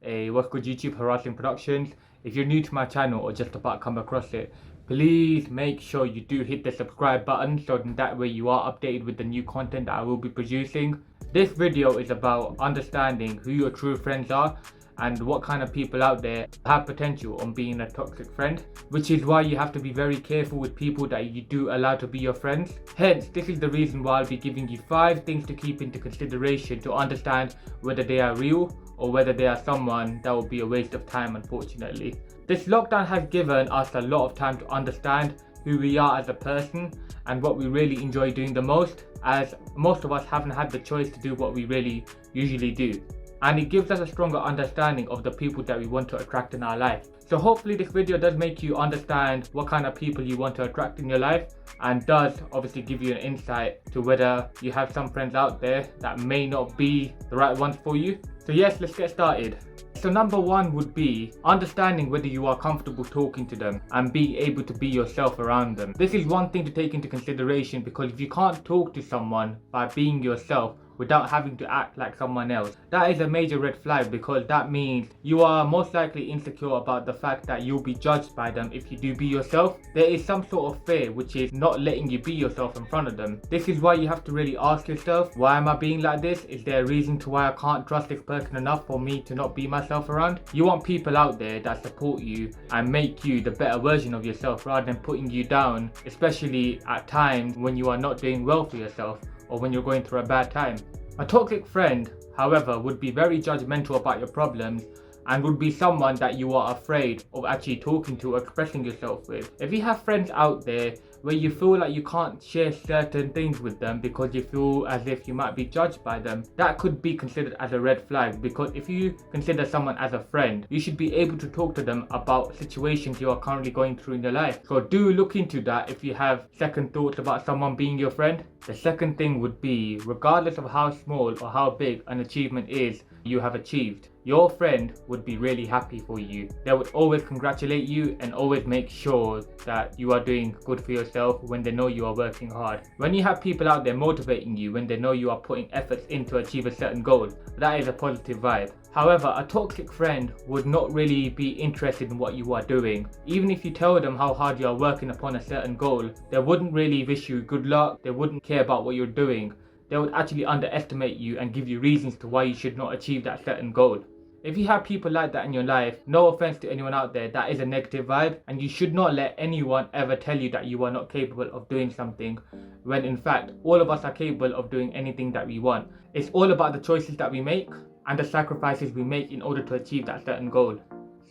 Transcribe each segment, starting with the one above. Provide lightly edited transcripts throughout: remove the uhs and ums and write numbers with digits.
What's good YouTube, HarrajSinghProductions. If you're new to my channel or just about come across it, please make sure you do hit the subscribe button so that way you are updated with the new content that I will be producing. This video is about understanding who your true friends are and what kind of people out there have potential on being a toxic friend, which is why you have to be very careful with people that you do allow to be your friends. Hence, this is the reason why I'll be giving you 5 things to keep into consideration to understand whether they are real or whether they are someone that will be a waste of time, unfortunately. This lockdown has given us a lot of time to understand who we are as a person and what we really enjoy doing the most, as most of us haven't had the choice to do what we really usually do. And it gives us a stronger understanding of the people that we want to attract in our life. So hopefully this video does make you understand what kind of people you want to attract in your life, and does obviously give you an insight to whether you have some friends out there that may not be the right ones for you. So yes, let's get started. So number 1 would be understanding whether you are comfortable talking to them and being able to be yourself around them. This is one thing to take into consideration, because if you can't talk to someone by being yourself without having to act like someone else, that is a major red flag, because that means you are most likely insecure about the fact that you'll be judged by them if you do be yourself. There is some sort of fear which is not letting you be yourself in front of them. This is why you have to really ask yourself, why am I being like this? Is there a reason to why I can't trust this person enough for me to not be myself around? You want people out there that support you and make you the better version of yourself rather than putting you down, especially at times when you are not doing well for yourself or when you're going through a bad time. A toxic friend, however, would be very judgmental about your problems and would be someone that you are afraid of actually talking to or expressing yourself with. If you have friends out there where you feel like you can't share certain things with them because you feel as if you might be judged by them, that could be considered as a red flag, because if you consider someone as a friend, you should be able to talk to them about situations you are currently going through in your life. So do look into that if you have second thoughts about someone being your friend. The second thing would be, regardless of how small or how big an achievement is you have achieved, your friend would be really happy for you. They would always congratulate you and always make sure that you are doing good for yourself when they know you are working hard. When you have people out there motivating you, when they know you are putting efforts in to achieve a certain goal, that is a positive vibe. However, a toxic friend would not really be interested in what you are doing. Even if you tell them how hard you are working upon a certain goal, they wouldn't really wish you good luck. They wouldn't care about what you're doing. They would actually underestimate you and give you reasons to why you should not achieve that certain goal. If you have people like that in your life, no offense to anyone out there, that is a negative vibe, and you should not let anyone ever tell you that you are not capable of doing something, when in fact all of us are capable of doing anything that we want. It's all about the choices that we make and the sacrifices we make in order to achieve that certain goal.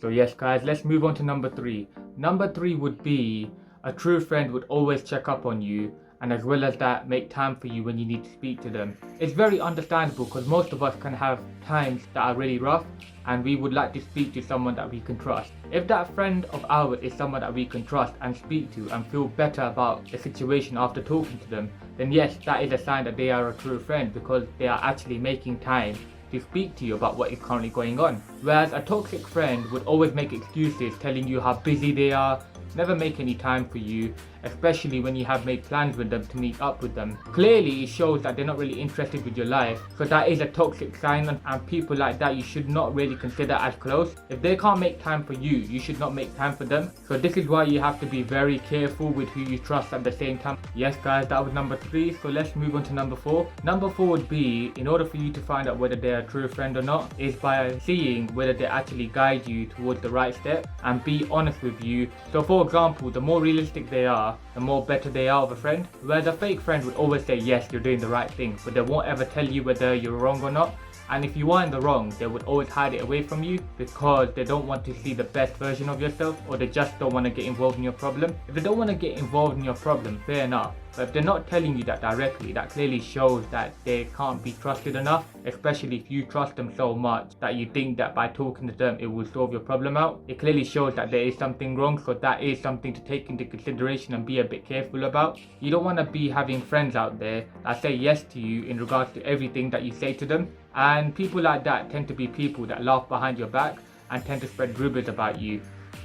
So yes guys, let's move on to number 3. Number 3 would be, a true friend would always check up on you, and as well as that, make time for you when you need to speak to them. It's very understandable, because most of us can have times that are really rough and we would like to speak to someone that we can trust. If that friend of ours is someone that we can trust and speak to and feel better about the situation after talking to them, then yes, that is a sign that they are a true friend, because they are actually making time to speak to you about what is currently going on. Whereas a toxic friend would always make excuses, telling you how busy they are, never make any time for you, especially when you have made plans with them to meet up with them. Clearly it shows that they're not really interested with your life, so that is a toxic sign, and people like that you should not really consider as close. If they can't make time for you, you should not make time for them. So this is why you have to be very careful with who you trust at the same time. Yes guys, that was number 3, so let's move on to number 4. Number 4 would be, in order for you to find out whether they're a true friend or not, is by seeing whether they actually guide you towards the right step and be honest with you. So for example, the more realistic they are, the more better they are of a friend. Whereas a fake friend would always say yes, you're doing the right thing, but they won't ever tell you whether you're wrong or not. And if you are in the wrong, they would always hide it away from you, because they don't want to see the best version of yourself, or they just don't want to get involved in your problem. If they don't want to get involved in your problem, fair enough. But if they're not telling you that directly, that clearly shows that they can't be trusted enough, especially if you trust them so much that you think that by talking to them it will solve your problem out. It clearly shows that there is something wrong, so that is something to take into consideration and be a bit careful about. You don't want to be having friends out there that say yes to you in regards to everything that you say to them. And people like that tend to be people that laugh behind your back and tend to spread rumors about you.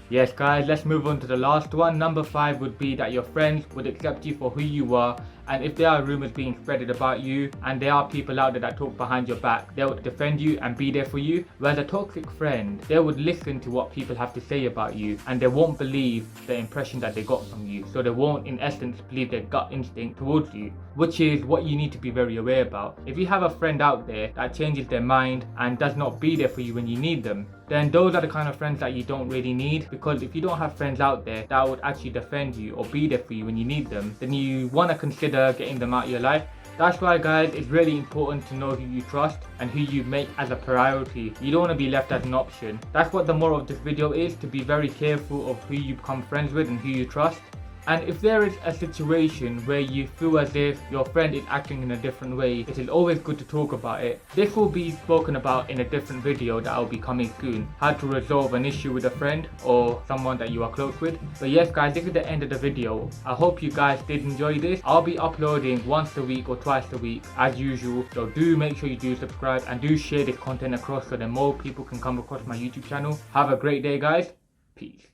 Yes guys, let's move on to the last one. Number 5 would be that your friends would accept you for who you are And if there are rumors being spreaded about you, and there are people out there that talk behind your back, they would defend you and be there for you. Whereas a toxic friend, they would listen to what people have to say about you, and they won't believe the impression that they got from you. So they won't, in essence, believe their gut instinct towards you, which is what you need to be very aware about. If you have a friend out there that changes their mind and does not be there for you when you need them, then those are the kind of friends that you don't really need. Because if you don't have friends out there that would actually defend you or be there for you when you need them, then you want to consider getting them out of your life. That's why, guys, it's really important to know who you trust and who you make as a priority. You don't want to be left as an option. That's what the moral of this video is, to be very careful of who you become friends with and who you trust. And if there is a situation where you feel as if your friend is acting in a different way, it is always good to talk about it. This will be spoken about in a different video that will be coming soon. How to resolve an issue with a friend or someone that you are close with. But yes, guys, this is the end of the video. I hope you guys did enjoy this. I'll be uploading once a week or twice a week as usual. So do make sure you do subscribe and do share this content across so that more people can come across my YouTube channel. Have a great day, guys. Peace.